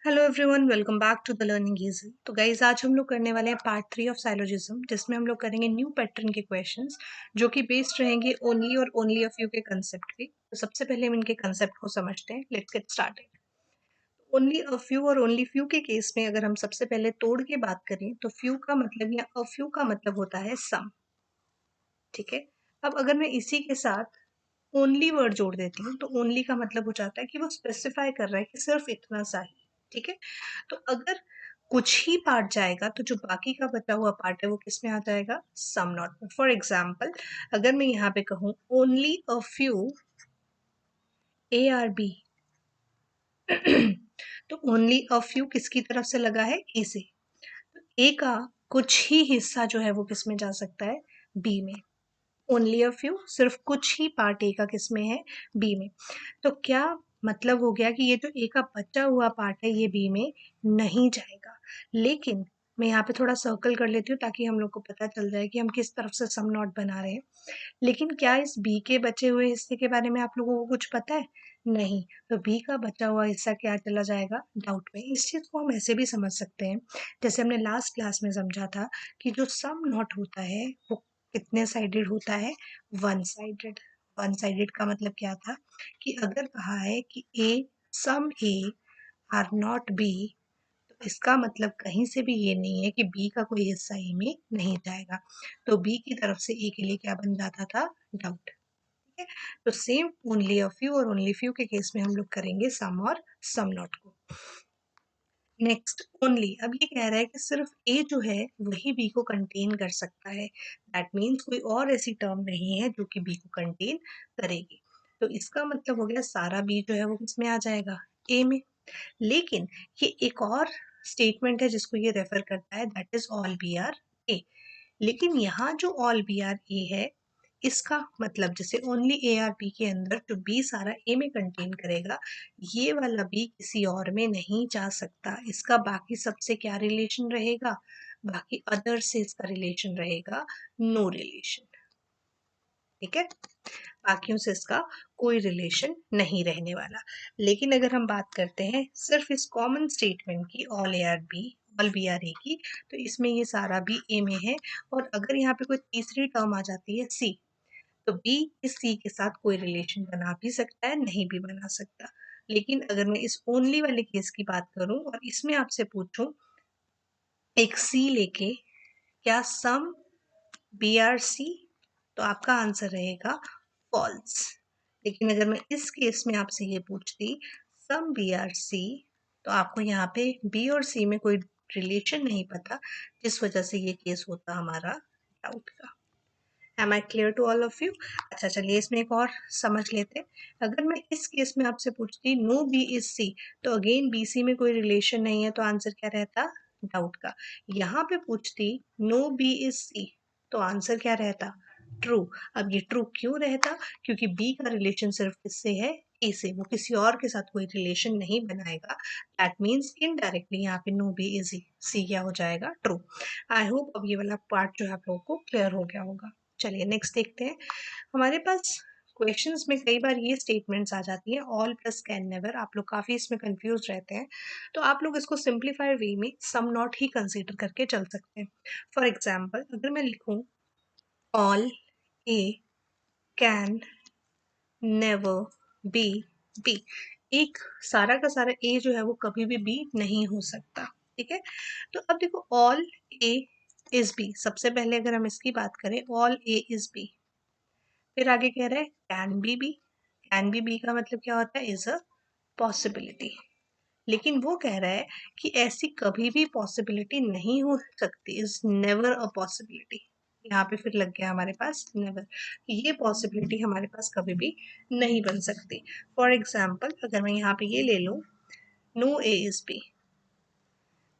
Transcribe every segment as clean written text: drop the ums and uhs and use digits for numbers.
Hello everyone, welcome back to the learning easy. तो guys, आज हम लोग करने वाले हैं पार्ट 3 ऑफ साइलोजिज्म, जिसमें हम लोग करेंगे न्यू पैटर्न के क्वेश्चंस जो कि बेस्ड रहेंगे ओनली और ओनली अ फ्यू के कंसेप्ट पे। तो सबसे पहले हम इनके कंसेप्ट को समझते हैं। Let's get started. Only a few और ओनली फ्यू के केस में अगर हम सबसे पहले तोड़ के बात करें तो फ्यू का मतलब या अ फ्यू का मतलब होता है सम। ठीक है। अब अगर मैं इसी के साथ ओनली वर्ड जोड़ देती हूँ तो ओनली का मतलब हो जाता है कि वो स्पेसिफाई कर रहा है कि सिर्फ इतना सा ही। ठीक है। तो अगर कुछ ही पार्ट जाएगा तो जो बाकी का बचा हुआ पार्ट है वो किस में आ जाएगा? सम नॉट में। फॉर एग्जाम्पल, अगर मैं यहाँ पे कहूँ only a few A are B तो ओनली अ फ्यू किसकी तरफ से लगा है? ए से। ए का कुछ ही हिस्सा जो है वो किस में जा सकता है? बी में। ओनली अ फ्यू, सिर्फ कुछ ही पार्ट ए का किस में है? बी में। तो क्या मतलब हो गया कि ये जो ए का बचा हुआ पार्ट है ये बी में नहीं जाएगा। लेकिन मैं यहाँ पे थोड़ा सर्कल कर लेती हूँ ताकि हम लोग को पता चल जाए कि हम किस तरफ से सम नॉट बना रहे हैं। लेकिन क्या इस बी के बचे हुए हिस्से के बारे में आप लोगों को कुछ पता है? नहीं। तो बी का बचा हुआ हिस्सा क्या चला जाएगा? डाउट में। इस चीज को हम ऐसे भी समझ सकते हैं, जैसे हमने लास्ट क्लास में समझा था कि जो सम नॉट होता है वो कितने साइडेड होता है? One sided. वन साइडेड का मतलब क्या था कि अगर कहा है कि ए सम ए आर नॉट बी, तो इसका मतलब कहीं से भी ये नहीं है कि बी का कोई हिस्सा ए में नहीं जाएगा। तो बी की तरफ से ए के लिए क्या बन जाता था? डाउट। ठीक है। तो सेम ओनली अ फ्यू और ओनली फ्यू के केस में हम लोग करेंगे सम और सम नॉट को। Next only. अब ये कह रहा है कि सिर्फ ए जो है वही बी को कंटेन कर सकता है। दैट मीन्स कोई और ऐसी टर्म नहीं है जो कि बी को कंटेन करेगी। तो इसका मतलब हो गया सारा बी जो है वो किसमें आ जाएगा? ए में। लेकिन ये एक और स्टेटमेंट है जिसको ये रेफर करता है, that is all B are A. लेकिन यहाँ जो ऑल बी आर ए है, इसका मतलब जैसे ओनली ए आर बी के अंदर जो बी सारा ए में कंटेन करेगा, ये वाला बी किसी और में नहीं जा सकता। इसका बाकी सबसे क्या रिलेशन रहेगा? बाकी अदर से इसका रिलेशन रहेगा नो रिलेशन। ठीक है। बाकियों से इसका कोई रिलेशन नहीं रहने वाला। लेकिन अगर हम बात करते हैं सिर्फ इस कॉमन स्टेटमेंट की, all A are B, all B are A की, तो इसमें ये सारा भी ए में है। और अगर यहाँ पे कोई तीसरी टर्म आ जाती है सी, तो बी इस सी के साथ कोई रिलेशन बना भी सकता है, नहीं भी बना सकता। लेकिन अगर मैं इस ओनली वाले केस की बात करूं और इसमें आपसे पूछूं एक सी लेके, क्या सम बी आर सी? तो आपका आंसर रहेगा फॉल्स। लेकिन अगर मैं इस केस में आपसे ये पूछती सम बी आर सी, तो आपको यहाँ पे बी और सी में कोई रिलेशन नहीं पता, जिस वजह से ये केस होता हमारा डाउट का। Am I clear to all of you? अच्छा, चलिए इसमें एक और समझ लेते हैं। अगर मैं इस केस में आपसे पूछती नो बी इज सी, तो अगेन बी सी में कोई रिलेशन नहीं है, तो आंसर क्या रहता? डाउट का। यहाँ पे पूछती नो बी इज सी, तो आंसर क्या रहता? ट्रू। अब ये ट्रू क्यों रहता? क्योंकि बी का रिलेशन सिर्फ किससे है? ए से। वो किसी और के साथ कोई रिलेशन नहीं बनाएगा। दैट मीन्स इनडायरेक्टली यहाँ पे नो बी इज सी क्या हो जाएगा? ट्रू। आई होप अब ये वाला पार्ट जो है आप लोगों को क्लियर हो गया होगा। चलिए नेक्स्ट देखते हैं। हमारे पास क्वेश्चंस में कई बार ये स्टेटमेंट्स आ जाती हैं ऑल प्लस कैन नेवर। आप लोग काफ़ी इसमें कंफ्यूज रहते हैं, तो आप लोग इसको सिंप्लीफाइड वे में सम नॉट ही कंसीडर करके चल सकते हैं। फॉर एग्जाम्पल, अगर मैं लिखूं all A can never be B, एक सारा का सारा ए जो है वो कभी भी बी नहीं हो सकता। ठीक है। तो अब देखो ऑल ए इज बी, सबसे पहले अगर हम इसकी बात करें ऑल ए इज बी, फिर आगे कह रहा है can be B. Can be B का मतलब क्या होता है? Is a possibility. लेकिन वो कह रहा है कि ऐसी कभी भी पॉसिबिलिटी नहीं हो सकती, इज नेवर अ पॉसिबिलिटी। यहाँ पे फिर लग गया हमारे पास नेवर, ये पॉसिबिलिटी हमारे पास कभी भी नहीं बन सकती। फॉर एग्जाम्पल, अगर मैं यहाँ पे ये ले लूँ नो ए इज बी,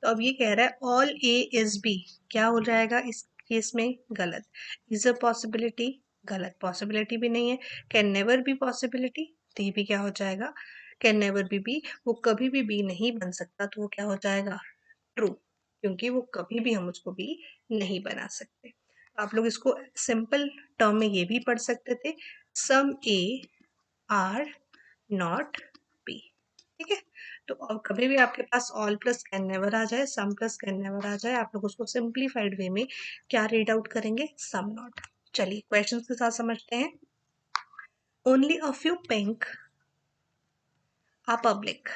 तो अब ये कह रहा है ऑल ए इज बी, क्या हो जाएगा इस केस में? गलत। इज अ पॉसिबिलिटी, गलत, पॉसिबिलिटी भी नहीं है। कैन नेवर बी पॉसिबिलिटी, तो ये भी क्या हो जाएगा? कैन नेवर बी बी, वो कभी भी बी नहीं बन सकता, तो वो क्या हो जाएगा? ट्रू, क्योंकि वो कभी भी हम उसको बी नहीं बना सकते। आप लोग इसको सिंपल टर्म में ये भी पढ़ सकते थे, सम ए आर नॉट बी। ठीक है। तो कभी भी आपके पास ऑल प्लस कैन नेवर आ जाए, सम प्लस कैन नेवर आ जाए, आप लोग उसको सिंप्लीफाइड वे में क्या रीड आउट करेंगे, सम नॉट। चलिए क्वेश्चन के साथ समझते हैं। Only a few pink are public.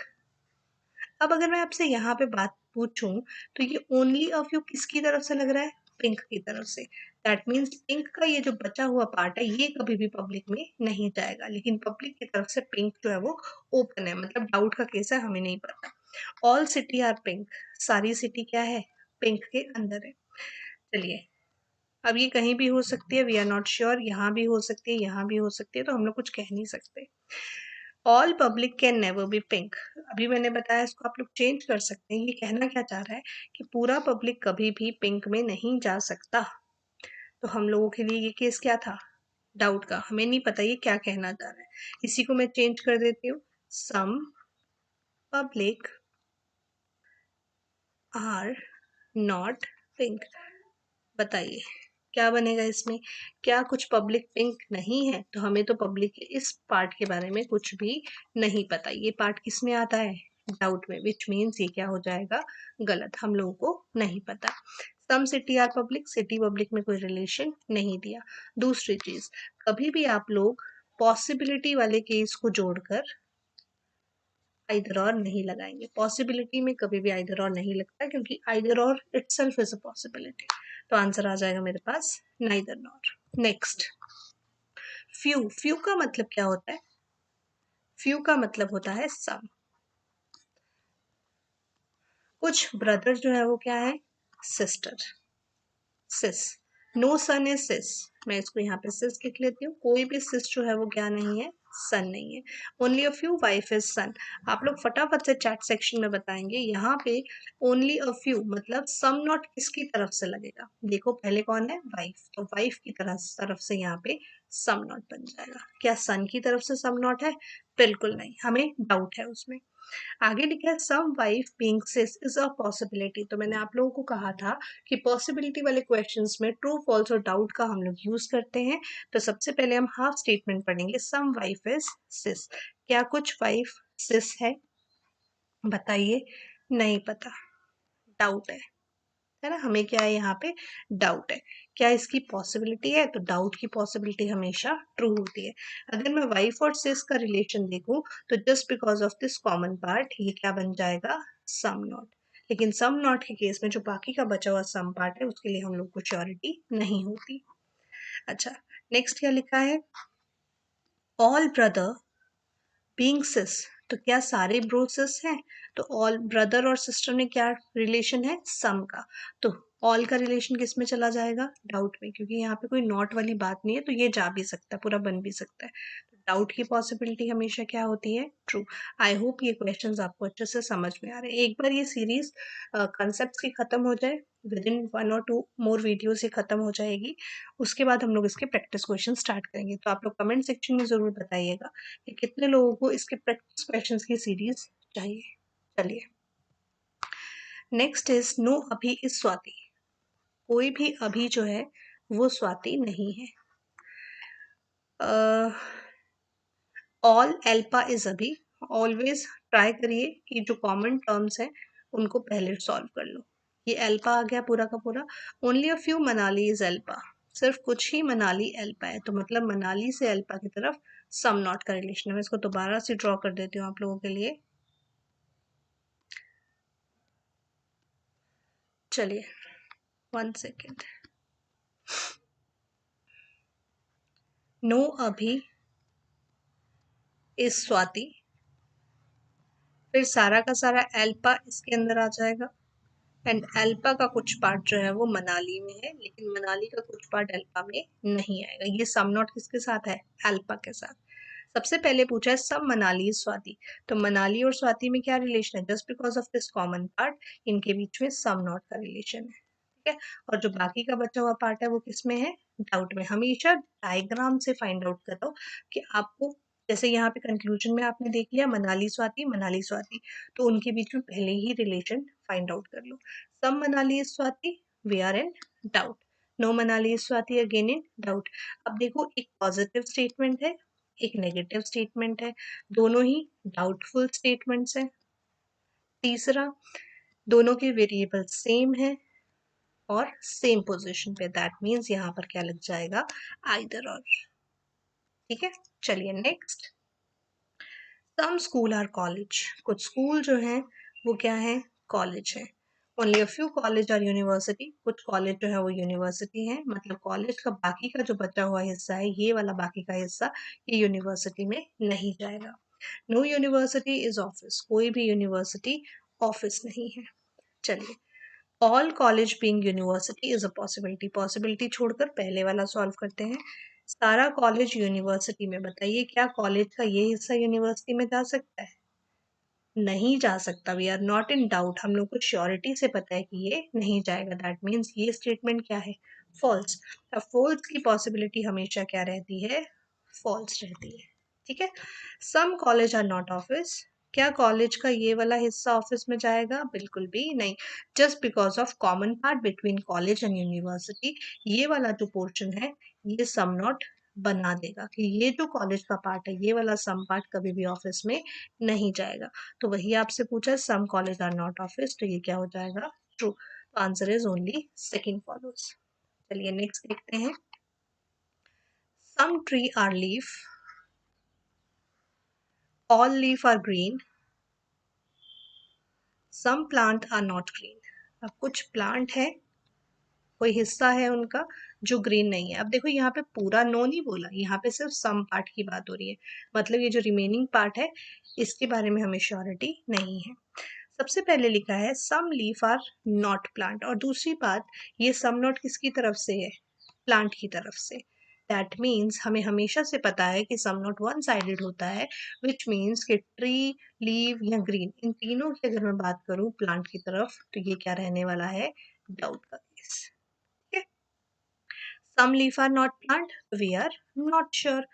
अब अगर मैं आपसे यहाँ पे बात पूछूं तो ये ओनली अ फ्यू किसकी तरफ से लग रहा है, पिंक की तरफ से। दैट मीन्स पिंक का ये जो बचा हुआ पार्ट है ये कभी भी पब्लिक में नहीं जाएगा, लेकिन पब्लिक की तरफ से पिंक जो है वो ओपन है, मतलब डाउट का केस है, हमें नहीं पता। ऑल सिटी आर पिंक, सारी सिटी क्या है, पिंक के अंदर है। चलिए, अब ये कहीं भी हो सकती है, वी आर नॉट श्योर, यहाँ भी हो सकती है, यहाँ भी हो सकती है, तो हम लोग कुछ कह नहीं सकते। All public can never B pink, अभी मैंने बताया, इसको आप लोग चेंज कर सकते हैं। ये कहना क्या चाह रहा है कि पूरा पब्लिक कभी भी पिंक में नहीं जा सकता। तो हम लोगों के लिए ये केस क्या था, डाउट का, हमें नहीं पता ये क्या कहना चाह रहा है। इसी को मैं चेंज कर देती हूँ, सम पब्लिक आर नॉट पिंक। बताइए क्या बनेगा इसमें, क्या कुछ पब्लिक पिंक नहीं है, तो हमें तो पब्लिक के इस पार्ट के बारे में कुछ भी नहीं पता। ये पार्ट किस में आता है, डाउट में, विच मीन्स ये क्या हो जाएगा, गलत, हम लोगों को नहीं पता। Some city are public, city public में कोई रिलेशन नहीं दिया। दूसरी चीज, कभी भी आप लोग पॉसिबिलिटी वाले केस को जोड़कर आइदर और नहीं लगाएंगे। पॉसिबिलिटी में कभी भी आइदर और नहीं लगता, क्योंकि either or itself is a possibility. तो आंसर आ जाएगा मेरे पास neither nor. Next, few. Few का मतलब क्या होता है, फ्यू का मतलब होता है सम। कुछ ब्रदर जो है वो क्या है, sister, sis. No son is sis, मैं इसको यहाँ पे सिस लिख लेती हूँ। कोई भी सिस जो है वो क्या नहीं है, सन नहीं है। Only a few wife is son. आप लोग फटाफट से चैट सेक्शन में बताएंगे यहाँ पे ओनली अ फ्यू मतलब सम नॉट किसकी तरफ से लगेगा। देखो पहले कौन है, वाइफ, तो वाइफ की तरफ से यहाँ पे सम नॉट बन जाएगा। क्या सन की तरफ से सम नॉट है, बिल्कुल नहीं, हमें डाउट है उसमें। आगे लिखा है some wife being sis is a possibility. तो मैंने आप लोगों को कहा था कि पॉसिबिलिटी वाले क्वेश्चंस में ट्रू फॉल्स और डाउट का हम लोग यूज करते हैं। तो सबसे पहले हम हाफ स्टेटमेंट पढ़ेंगे, सम वाइफ इज सिस। क्या कुछ वाइफ सिस है, बताइए, नहीं पता, डाउट है ना, हमें क्या है यहाँ पे, डाउट है। क्या इसकी पॉसिबिलिटी है, तो डाउट की पॉसिबिलिटी हमेशा ट्रू होती है। अगर मैं वाइफ और सिस का रिलेशन देखूं तो just because of this common part ये क्या बन जाएगा, सम नॉट। लेकिन सम नॉट के केस में जो बाकी का बचा हुआ सम पार्ट है उसके लिए हम लोग को श्योरिटी नहीं होती। अच्छा, नेक्स्ट क्या लिखा है, ऑल ब्रदर बीइंग सिस। तो क्या सारे ब्रो सिस हैं, तो ऑल ब्रदर और सिस्टर में क्या रिलेशन है, सम का। तो ऑल का रिलेशन किस में चला जाएगा, डाउट में, क्योंकि यहाँ पे कोई नॉट वाली बात नहीं है, तो ये जा भी सकता है, पूरा बन भी सकता है। डाउट की पॉसिबिलिटी हमेशा क्या होती है, ट्रू। आई होप ये क्वेश्चंस आपको अच्छे से समझ में आ रहे हैं। एक बार ये सीरीज कंसेप्ट की खत्म हो जाए, विद इन 1 और 2 मोर वीडियो से खत्म हो जाएगी, उसके बाद हम लोग इसके प्रैक्टिस क्वेश्चन स्टार्ट करेंगे। तो आप लोग कमेंट सेक्शन में जरूर बताइएगा कि कितने लोगों को इसके प्रैक्टिस क्वेश्चंस की सीरीज चाहिए। चलिए, नेक्स्ट इज नो अभी इज स्वाति। कोई भी अभी जो है वो स्वाति नहीं है। ऑल एल्पा इज अभी। ऑलवेज ट्राई करिए कि जो कॉमन टर्म्स हैं उनको पहले सॉल्व कर लो। ये एल्पा आ गया पूरा का पूरा। Only a few Manali is alpha, सिर्फ कुछ ही मनाली एल्पा है, तो मतलब मनाली से एल्पा की तरफ सम नॉट का रिलेशन है। मैं इसको दोबारा से ड्रॉ कर देती हूँ आप लोगों के लिए। चलिए 1 सेकेंड। नो अभी इज स्वाति, फिर सारा का सारा एल्पा इसके अंदर आ जाएगा, एंड एल्पा का कुछ पार्ट जो है वो मनाली में है, लेकिन मनाली का कुछ पार्ट एल्पा में नहीं आएगा। ये सम नॉट किसके साथ है, एल्पा के साथ। सबसे पहले पूछा है सब मनाली स्वाति, तो मनाली और स्वाति में क्या रिलेशन है, just because of this common part इनके बीच में सम नॉट का रिलेशन है, ठीक है। और जो बाकी का बचा हुआ पार्ट है वो किस में है, डाउट में। हमेशा डायग्राम से फाइंड आउट करो कि आपको, जैसे यहाँ पे कंक्लूजन में आपने देख लिया मनाली स्वाति, तो उनके बीच में पहले ही रिलेशन फाइंड आउट कर लो। Some Manali Swati, we are in doubt. No Manali Swati, again in doubt. अब देखो, एक पॉजिटिव स्टेटमेंट है, एक नेगेटिव स्टेटमेंट है, दोनों ही डाउटफुल स्टेटमेंट्स हैं। तीसरा, दोनों के वेरिएबल सेम है और सेम पोजीशन पे, दैट मीन्स यहाँ पर क्या लग जाएगा, आइदर और। ठीक है, चलिए next. Some school are college, कुछ स्कूल जो है वो क्या है, कॉलेज है। Only a few college are university, कुछ कॉलेज जो है वो यूनिवर्सिटी है, मतलब कॉलेज का बाकी का जो बचा हुआ हिस्सा है, ये वाला बाकी का हिस्सा, ये यूनिवर्सिटी में नहीं जाएगा। नो यूनिवर्सिटी इज ऑफिस, कोई भी यूनिवर्सिटी ऑफिस नहीं है। चलिए, all college being university is a possibility, possibility छोड़कर पहले वाला सॉल्व करते हैं। सारा कॉलेज यूनिवर्सिटी में, बताइए क्या कॉलेज का ये हिस्सा यूनिवर्सिटी में जा सकता है, नहीं जा सकता। We are not in doubt, हम लोग को श्योरिटी से पता है कि ये नहीं जाएगा, दैट मीन्स ये स्टेटमेंट क्या है, फॉल्स। अब फॉल्स की पॉसिबिलिटी हमेशा क्या रहती है, फॉल्स रहती है। ठीक है, some college are not office, क्या कॉलेज का ये वाला हिस्सा ऑफिस में जाएगा, बिल्कुल भी नहीं। Just because of common part between college and university, ये वाला जो पोर्शन है ये सम नॉट बना देगा कि ये जो कॉलेज का पार्ट है, ये वाला सम पार्ट कभी भी ऑफिस में नहीं जाएगा। तो वही आपसे पूछा, some college are not office, तो ये क्या हो जाएगा, ट्रू। तो answer is only second follows. चलिए नेक्स्ट देखते हैं। Some tree are leaf, all leaf are green, some plant are not green. अब कुछ प्लांट है, कोई हिस्सा है उनका जो ग्रीन नहीं है। अब देखो यहाँ पे पूरा नो नहीं बोला, यहाँ पे सिर्फ सम पार्ट की बात हो रही है, मतलब ये जो रिमेनिंग पार्ट है इसके बारे में हमें श्योरिटी नहीं है। सबसे पहले लिखा है सम लीफ आर नॉट प्लांट, और दूसरी बात ये सम नॉट किसकी तरफ से है, प्लांट की तरफ से। दैट मीन्स हमें हमेशा से पता है कि सम नॉट वन साइडेड होता है, विच मीन्स कि ट्री, लीव या ग्रीन, इन तीनों की अगर मैं बात करूं प्लांट की तरफ, तो ये क्या रहने वाला है, डाउट का case. Some leaf are not plant, we are not sure.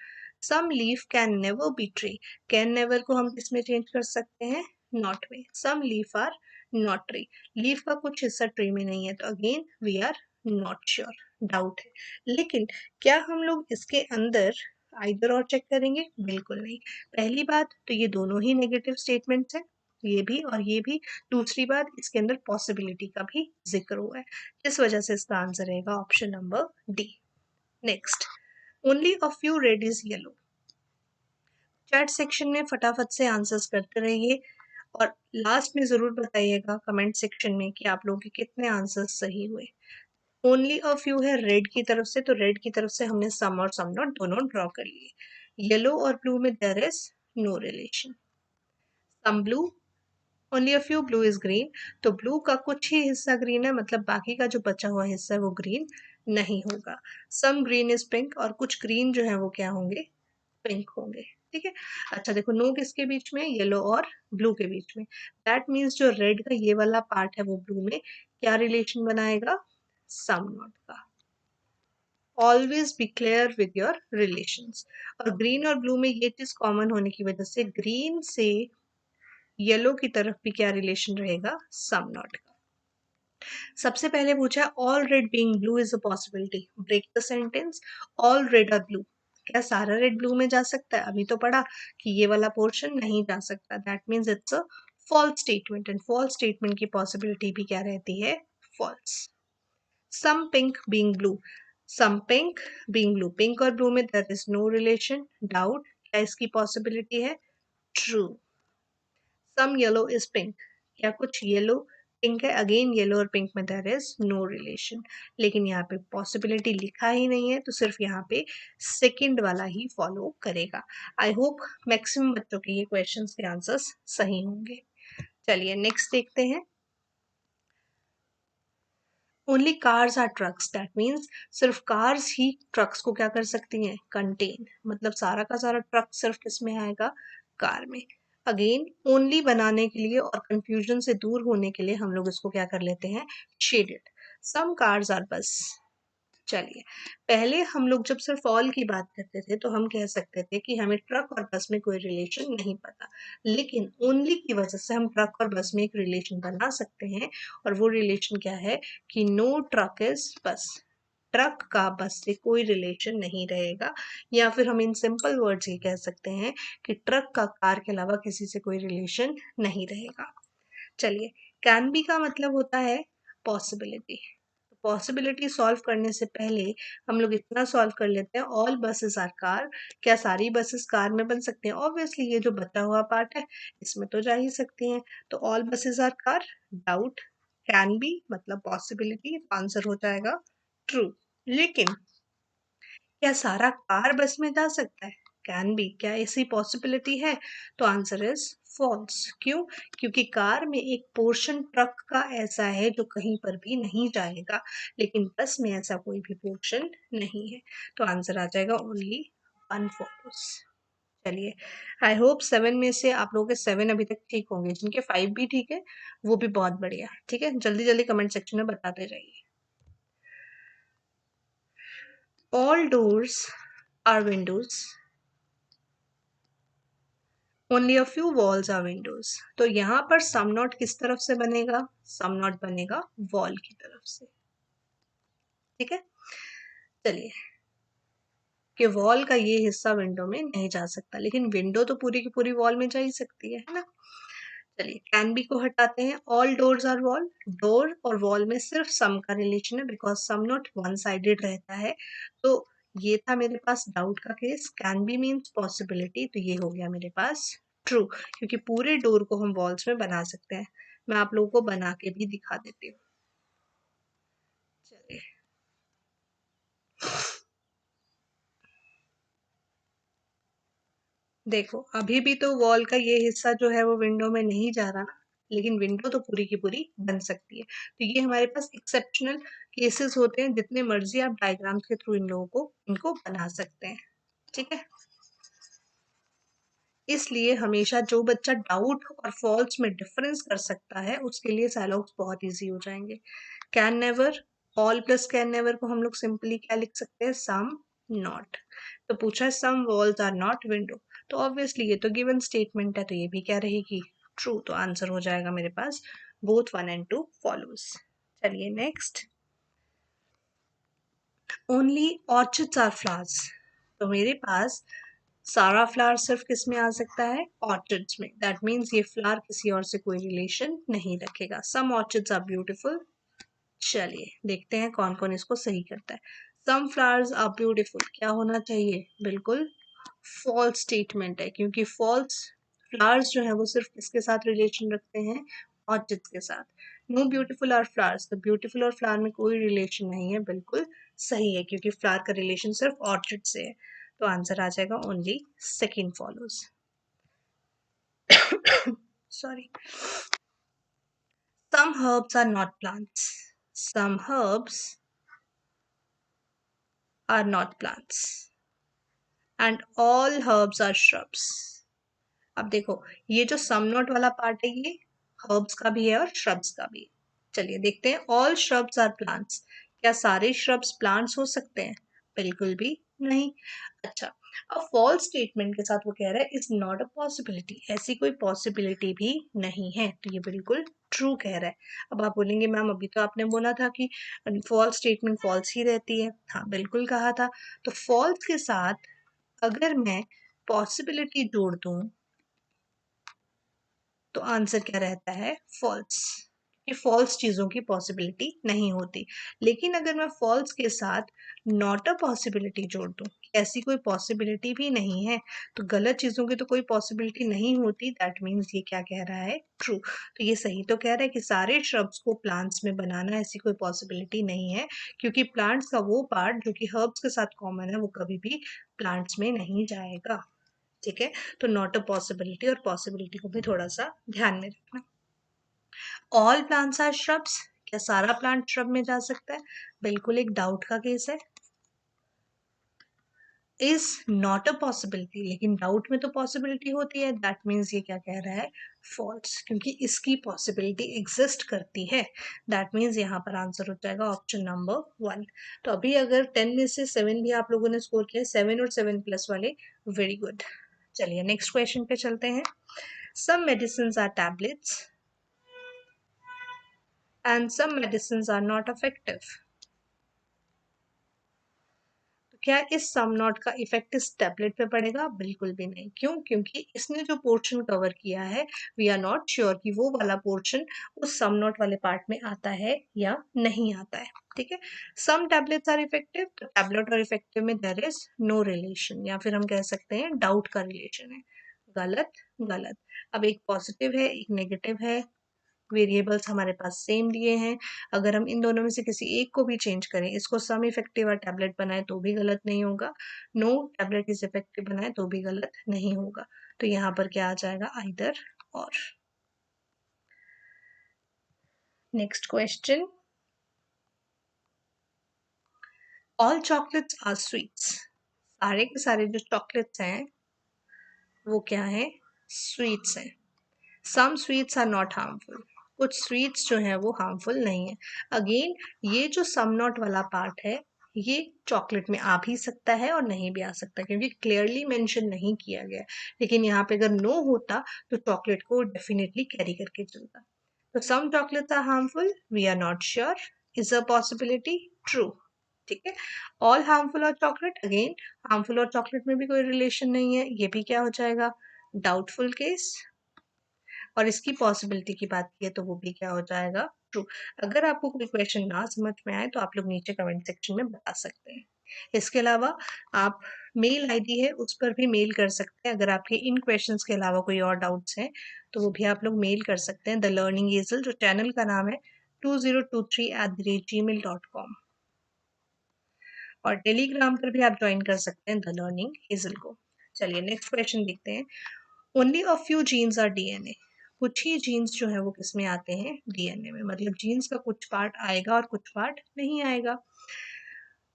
Some leaf can never be tree. Can never को हम किसमें चेंज कर सकते हैं, not में। Some leaf are not tree. Leaf का कुछ हिस्सा ट्री में नहीं है, तो again we are not sure, doubt है। लेकिन क्या हम लोग इसके अंदर आइदर और चेक करेंगे, बिल्कुल नहीं। पहली बात तो ये दोनों ही नेगेटिव स्टेटमेंट्स हैं, ये भी और ये भी। दूसरी बात, इसके अंदर पॉसिबिलिटी का भी जिक्र हुआ है, इस वजह से इसका आंसर रहेगा option number D. Next, only a few red is yellow. Chat section में फटाफट से आंसर्स करते रहिए और लास्ट में जरूर बताइएगा कमेंट सेक्शन में कि आप लोगों के कितने आंसर्स सही हुए। ओनली अ फ्यू है रेड की तरफ से, तो रेड की तरफ से हमने सम और सम नॉट दोनों ड्रॉ कर लिए। येलो और ब्लू में there is no relation. Some blue, only a few blue is green, तो ब्लू का कुछ ही हिस्सा ग्रीन है, मतलब बाकी का जो बचा हुआ हिस्सा है वो ग्रीन नहीं होगा। सम ग्रीन इज पिंक, और कुछ ग्रीन जो है वो क्या होंगे, पिंक होंगे। ठीक है, अच्छा देखो, नो किसके बीच में, येलो और ब्लू के बीच में। दैट मीन्स जो रेड का ये वाला पार्ट है वो ब्लू में क्या रिलेशन बनाएगा, सम नॉट का। Always be clear with your relations. और ग्रीन और ब्लू में ये चीज कॉमन होने की वजह से ग्रीन से येलो की तरफ भी क्या रिलेशन रहेगा, सम नॉट का। सबसे पहले पूछा all red being blue is a possibility, break the sentence. All red are blue, क्या सारा रेड ब्लू में जा सकता है, अभी तो पढ़ा कि ये वाला पोर्शन नहीं जा सकता, that means it's a false statement, and false statement की पॉसिबिलिटी भी क्या रहती है, false. Some pink being blue, some pink being blue, pink और ब्लू में there is no relation, doubt, क्या इसकी पॉसिबिलिटी है, true. Some yellow is pink, क्या कुछ येलो पिंक है, अगेन येलो और पिंक में देयर इज नो रिलेशन, लेकिन यहाँ पे पॉसिबिलिटी लिखा ही नहीं है, तो सिर्फ यहाँ पे सेकंड वाला ही फॉलो करेगा। आई होप मैक्सिमम बच्चों के ये क्वेश्चंस के आंसर्स सही होंगे। चलिए नेक्स्ट देखते हैं। Only cars are trucks, that means सिर्फ कार्स ही ट्रक्स को क्या कर सकती हैं, कंटेन, मतलब सारा का सारा ट्रक सिर्फ किस में आएगा, कार में। अगेन ओनली बनाने के लिए और कंफ्यूजन से दूर होने के लिए हम लोग इसको क्या कर लेते हैं, शेडेड। सम कार्स आर बस। चलिए, पहले हम लोग जब सिर्फ ऑल की बात करते थे तो हम कह सकते थे कि हमें ट्रक और बस में कोई रिलेशन नहीं पता, लेकिन ओनली की वजह से हम ट्रक और बस में एक रिलेशन बना सकते हैं, और वो रिलेशन क्या है कि नो ट्रक इज बस, ट्रक का बस से कोई रिलेशन नहीं रहेगा। या फिर हम इन सिंपल वर्ड्स ये कह सकते हैं कि ट्रक का कार के अलावा किसी से कोई रिलेशन नहीं रहेगा। चलिए, कैन बी का मतलब होता है पॉसिबिलिटी। पॉसिबिलिटी सॉल्व करने से पहले हम लोग इतना सॉल्व कर लेते हैं, ऑल बसेस आर कार। क्या सारी बसेस कार में बन सकती हैं? ऑब्वियसली ये जो बचा हुआ पार्ट है इसमें तो जा ही सकती हैं। तो all buses are car, doubt, can be मतलब पॉसिबिलिटी, आंसर हो जाएगा ट्रू। लेकिन क्या सारा कार बस में जा सकता है? कैन बी, क्या ऐसी पॉसिबिलिटी है? तो आंसर इज फॉल्स। क्यों? क्योंकि कार में एक पोर्शन ट्रक का ऐसा है जो कहीं पर भी नहीं जाएगा, लेकिन बस में ऐसा कोई भी पोर्शन नहीं है। तो आंसर आ जाएगा ओनली वन फॉलोस। चलिए, आई होप 7 में से आप लोगों के 7 अभी तक ठीक होंगे, जिनके 5 भी ठीक है वो भी बहुत बढ़िया। ठीक है, जल्दी जल्दी कमेंट सेक्शन में बताते जाइए। All doors are windows, only a few walls are windows. तो यहाँ पर सम नॉट किस तरफ से बनेगा? सम नॉट बनेगा वॉल की तरफ से। ठीक है, चलिए, कि वॉल का ये हिस्सा विंडो में नहीं जा सकता, लेकिन विंडो तो पूरी की पूरी वॉल में जा ही सकती है ना। चलिए, कैन बी को हटाते हैं। All doors are wall, door और वॉल में सिर्फ सम का रिलेशन है, because some not one sided रहता है। तो ये था मेरे पास डाउट का case. Can be means possibility, तो ये हो गया मेरे पास ट्रू, क्योंकि पूरे डोर को हम वॉल्स में बना सकते हैं। मैं आप लोगों को बना के भी दिखा देती हूँ। चलिए, देखो, अभी भी तो वॉल का ये हिस्सा जो है वो विंडो में नहीं जा रहा ना, लेकिन विंडो तो पूरी की पूरी बन सकती है। तो ये हमारे पास एक्सेप्शनल केसेस होते हैं, जितने मर्जी आप डायग्राम्स के थ्रू इन लोगों को इनको बना सकते हैं। ठीक है, इसलिए हमेशा जो बच्चा डाउट और फॉल्स में डिफरेंस कर सकता है उसके लिए साइलॉग्स बहुत इजी हो जाएंगे। Can never, all plus can never को हम लोग सिंपली क्या लिख सकते हैं? Some not. तो पूछा है some walls are not window, तो ऑब्वियसली ये तो गिवन स्टेटमेंट है, तो ये भी क्या रहेगी? ट्रू। तो आंसर हो जाएगा मेरे पास बोथ 1 and 2 फॉलोज। चलिए next, only orchids are flowers. तो मेरे पास सारा फ्लावर सिर्फ किस में आ सकता है? ऑर्चिड्स में। दैट मीन्स ये फ्लावर किसी और से कोई रिलेशन नहीं रखेगा। सम ऑर्चिड्स आर ब्यूटीफुल। चलिए देखते हैं कौन कौन इसको सही करता है। सम फ्लावर्स आर ब्यूटीफुल क्या होना चाहिए? बिल्कुल फॉल्स स्टेटमेंट है, क्योंकि फॉल्स फ्लावर्स जो है वो सिर्फ किसके साथ रिलेशन रखते हैं? ऑर्चिड्स के साथ। नो ब्यूटीफुल आर फ्लावर्स, तो ब्यूटीफुल और फ्लावर में कोई रिलेशन नहीं है, बिल्कुल सही है, क्योंकि फ्लावर का रिलेशन सिर्फ ऑर्चिड से है। तो आंसर आ जाएगा only second follows. Sorry, some herbs are not plants. Some herbs are not plants. And all herbs are shrubs. अब देखो, ये जो सम नॉट वाला पार्ट है ये हर्ब्स का भी है और श्रब्स का भी है। चलिए देखते हैं, ऑल श्रब्स आर प्लांट्स। क्या सारे श्रब्स प्लांट्स हो सकते हैं? बिल्कुल भी नहीं। अच्छा, अब फॉल्स स्टेटमेंट के साथ वो कह रहा है इज नॉट अ पॉसिबिलिटी, ऐसी कोई पॉसिबिलिटी भी नहीं है, तो ये बिल्कुल ट्रू कह रहा है। अब आप बोलेंगे मैम अभी तो आपने बोला था कि फॉल्स स्टेटमेंट फॉल्स ही रहती है। हाँ बिल्कुल कहा था। तो फॉल्स के साथ अगर मैं पॉसिबिलिटी जोड़ दूं तो आंसर क्या रहता है? फॉल्स। कि फॉल्स चीजों की पॉसिबिलिटी नहीं होती। लेकिन अगर मैं फॉल्स के साथ नॉट अ पॉसिबिलिटी जोड़ दूं, ऐसी कोई पॉसिबिलिटी भी नहीं है, तो गलत चीजों की तो कोई पॉसिबिलिटी नहीं होती, दैट मीन्स ये क्या कह रहा है? ट्रू। तो ये सही तो कह रहा है कि सारे श्रब्स को प्लांट्स में बनाना ऐसी कोई पॉसिबिलिटी नहीं है, क्योंकि प्लांट्स का वो पार्ट जो कि हर्ब्स के साथ कॉमन है वो कभी भी प्लांट्स में नहीं जाएगा। ठीक है, तो नॉट अ पॉसिबिलिटी और पॉसिबिलिटी को भी थोड़ा सा ध्यान में रखना। ऑल प्लांट्स आर श्रब्स, क्या सारा प्लांट श्रब में जा सकता है? बिल्कुल एक डाउट का केस है। इज नॉट अ पॉसिबिलिटी, लेकिन डाउट में तो पॉसिबिलिटी होती है, दैट मीन्स ये क्या कह रहा है? फॉल्स, क्योंकि इसकी पॉसिबिलिटी एग्जिस्ट करती है। दैट मीन्स यहाँ पर आंसर हो जाएगा ऑप्शन नंबर 1। तो अभी अगर 10 में से 7 भी आप लोगों ने स्कोर किया, 7 और 7 प्लस वाले, वेरी गुड। चलिए नेक्स्ट क्वेश्चन पे चलते हैं। Some medicines are tablets and some medicines are not effective. क्या इस सम नॉट का इफेक्ट इस टैबलेट पे पड़ेगा? बिल्कुल भी नहीं। क्यों? क्योंकि इसने जो पोर्शन कवर किया है, वी आर नॉट श्योर कि वो वाला पोर्शन उस सम नॉट वाले पार्ट में आता है या नहीं आता है। ठीक है, सम टैबलेट्स आर इफेक्टिव, तो टैबलेट और इफेक्टिव में देयर इज नो रिलेशन, या फिर हम कह सकते हैं डाउट का रिलेशन है। गलत, गलत। अब एक पॉजिटिव है, एक नेगेटिव है, वेरिएबल्स हमारे पास सेम दिए हैं। अगर हम इन दोनों में से किसी एक को भी चेंज करें, इसको सम इफेक्टिव और टैबलेट बनाए तो भी गलत नहीं होगा, नो टैबलेट इज इफेक्टिव बनाए तो भी गलत नहीं होगा। तो यहाँ पर क्या आ जाएगा? आइदर और। Next question, all chocolates are sweets. सारे के सारे जो चॉकलेट्स हैं वो क्या है? स्वीट्स हैं। Some sweets are not harmful, कुछ स्वीट्स जो है वो हार्मफुल नहीं है। अगेन ये जो सम नॉट वाला पार्ट है, ये चॉकलेट में आ भी सकता है और नहीं भी आ सकता, क्योंकि क्लियरली मेंशन नहीं किया गया। लेकिन यहाँ पे अगर नो होता तो चॉकलेट को डेफिनेटली कैरी करके चलता। तो some chocolates are harmful, we are not sure, is a possibility, true. ठीक है, ऑल हार्मफुल और चॉकलेट, अगेन हार्मफुल और चॉकलेट में भी कोई रिलेशन नहीं है, ये भी क्या हो जाएगा? Doubtful case. और इसकी पॉसिबिलिटी की बात की है तो वो भी क्या हो जाएगा? ट्रू। अगर आपको कोई क्वेश्चन ना समझ में आए तो आप लोग नीचे कमेंट सेक्शन में बता सकते हैं। इसके अलावा आप मेल आईडी है उस पर भी मेल कर सकते हैं। अगर आपके इन क्वेश्चंस के अलावा कोई और डाउट्स हैं तो वो भी आप लोग मेल कर सकते हैं। द लर्निंग एजल, जो चैनल का नाम है, 2023@gmail.com। और टेलीग्राम पर भी आप ज्वाइन कर सकते हैं द लर्निंग एजल को। चलिए नेक्स्ट क्वेश्चन देखते हैं। Only a few genes are DNA. कुछ ही जीन्स जो है वो किसमें आते हैं? डीएनए में। मतलब जीन्स का कुछ पार्ट आएगा और कुछ पार्ट नहीं आएगा।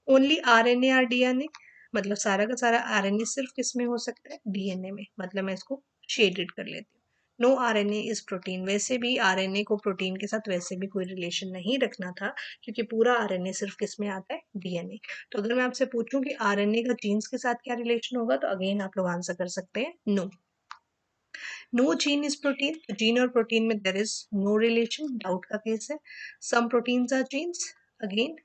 ओनली आरएनए आर डीएनए, मतलब सारा का सारा आरएनए सिर्फ किसमें हो सकता है? डीएनए में। मतलब मैं इसको शेडेड कर लेती हूँ। No RNA is protein. वैसे भी आरएनए को प्रोटीन के साथ वैसे भी कोई रिलेशन नहीं रखना था, क्योंकि पूरा आरएनए सिर्फ किसमें आता है? डीएनए। तो अगर मैं आपसे पूछूं कि आरएनए का जीन्स के साथ क्या रिलेशन होगा, तो अगेन आप लोग आंसर कर सकते हैं no. No gene is protein, तो जीन और प्रोटीन में there is no relation, doubt का केस है। Some proteins are genes, again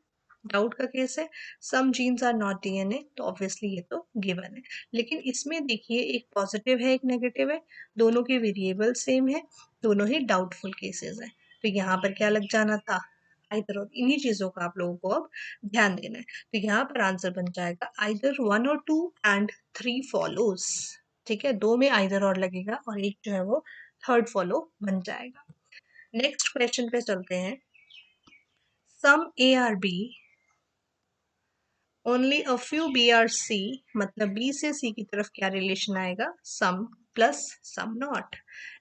doubt का केस है। Some genes are not DNA, तो ऑब्वियसली ये तो गिवन है। लेकिन इसमें देखिए एक पॉजिटिव है, एक नेगेटिव है, दोनों के वेरिएबल सेम है, दोनों ही डाउटफुल केसेस हैं। तो यहाँ पर क्या लग जाना था? आइदर और। इन्हीं चीजों का आप लोगों को अब ध्यान देना है। तो यहाँ पर आंसर बन जाएगा आइदर 1 और 2 एंड 3 फॉलोज। ठीक है, 2 में आइदर और लगेगा और एक जो है वो थर्ड फॉलो बन जाएगा। नेक्स्ट क्वेश्चन पे चलते हैं। Some A are B, only a few B are C, मतलब बी से सी की तरफ क्या रिलेशन आएगा? Some plus some not.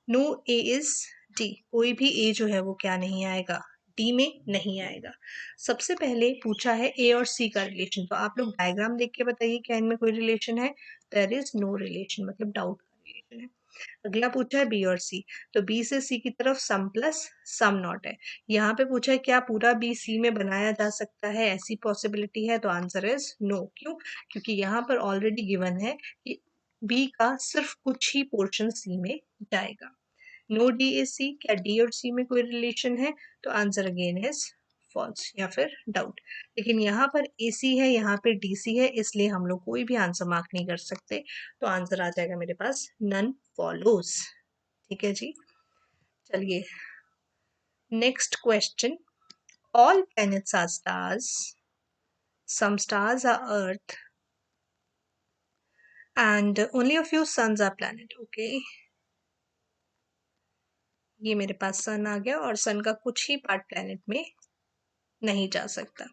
No A is D, कोई भी ए जो है वो क्या नहीं आएगा? डी में नहीं आएगा। सबसे पहले पूछा है ए और सी का रिलेशन, तो आप लोग डायग्राम देख के बताइए क्या इनमें कोई रिलेशन है? देयर इज नो रिलेशन, मतलब डाउट का रिलेशन है। अगला पूछा है बी और सी, तो बी से सी की तरफ सम प्लस सम नॉट है। यहाँ पे पूछा है क्या पूरा बी सी में बनाया जा सकता है, ऐसी पॉसिबिलिटी है? तो आंसर इज नो। क्यों? क्योंकि यहाँ पर ऑलरेडी गिवन है कि बी का सिर्फ कुछ ही पोर्शन सी में जाएगा। नो डी इज सी, क्या डी और सी में कोई रिलेशन है? तो आंसर अगेन इज फॉल्स या फिर डाउट। लेकिन यहाँ पर ए सी है, यहाँ पे डी सी है, इसलिए हम लोग कोई भी आंसर मार्क नहीं कर सकते। तो आंसर आ जाएगा मेरे पास नन फॉलोज। ठीक है जी, चलिए next question. All planets are stars, some stars are earth and only a few suns are planet. Okay, ये मेरे पास सन आ गया और सन का कुछ ही पार्ट प्लैनेट में नहीं जा सकता।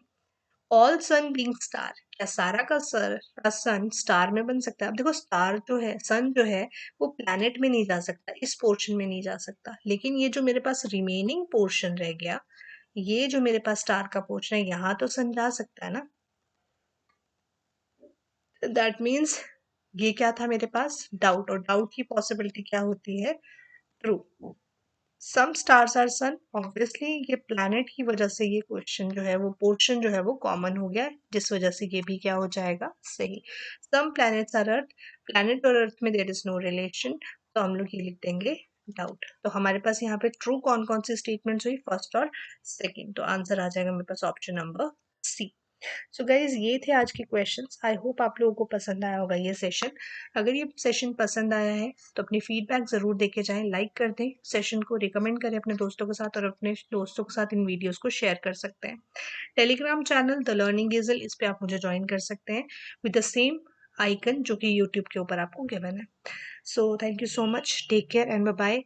ऑल सन बीइंग स्टार, क्या सारा का सन स्टार में बन सकता है? अब देखो स्टार जो है, सन जो है वो प्लैनेट में नहीं जा सकता, इस पोर्शन में नहीं जा सकता। लेकिन ये जो मेरे पास रिमेनिंग पोर्शन रह गया, ये जो मेरे पास स्टार का पोर्शन है, यहाँ तो सन जा सकता है ना। दैट मीन्स ये क्या था मेरे पास? डाउट, और डाउट की पॉसिबिलिटी क्या होती है? True. Some stars are sun, obviously ये प्लैनेट की वजह से ये क्वेश्चन जो है वो पोर्शन जो है वो कॉमन हो गया, जिस वजह से ये भी क्या हो जाएगा? सही। सम प्लैनेट्स आर अर्थ, प्लैनेट और अर्थ में देयर इज नो रिलेशन, तो हम लोग ये लिख देंगे डाउट। तो हमारे पास यहाँ पे ट्रू कौन कौन सी स्टेटमेंट्स हुई? फर्स्ट और सेकंड। तो आंसर आ जाएगा मेरे पास option number C. So guys ये थे आज के क्वेश्चंस। आई होप आप लोगों को पसंद आया होगा ये सेशन। अगर ये सेशन पसंद आया है तो अपनी फीडबैक ज़रूर देके जाएं, लाइक कर दें सेशन को, रिकमेंड करें अपने दोस्तों के साथ और अपने दोस्तों के साथ इन वीडियोस को शेयर कर सकते हैं। टेलीग्राम चैनल द लर्निंग गीजल, इस पे आप मुझे ज्वाइन कर सकते हैं विद द सेम आइकन जो कि यूट्यूब के ऊपर आपको गिवन है। So thank you so much, take care and bye bye.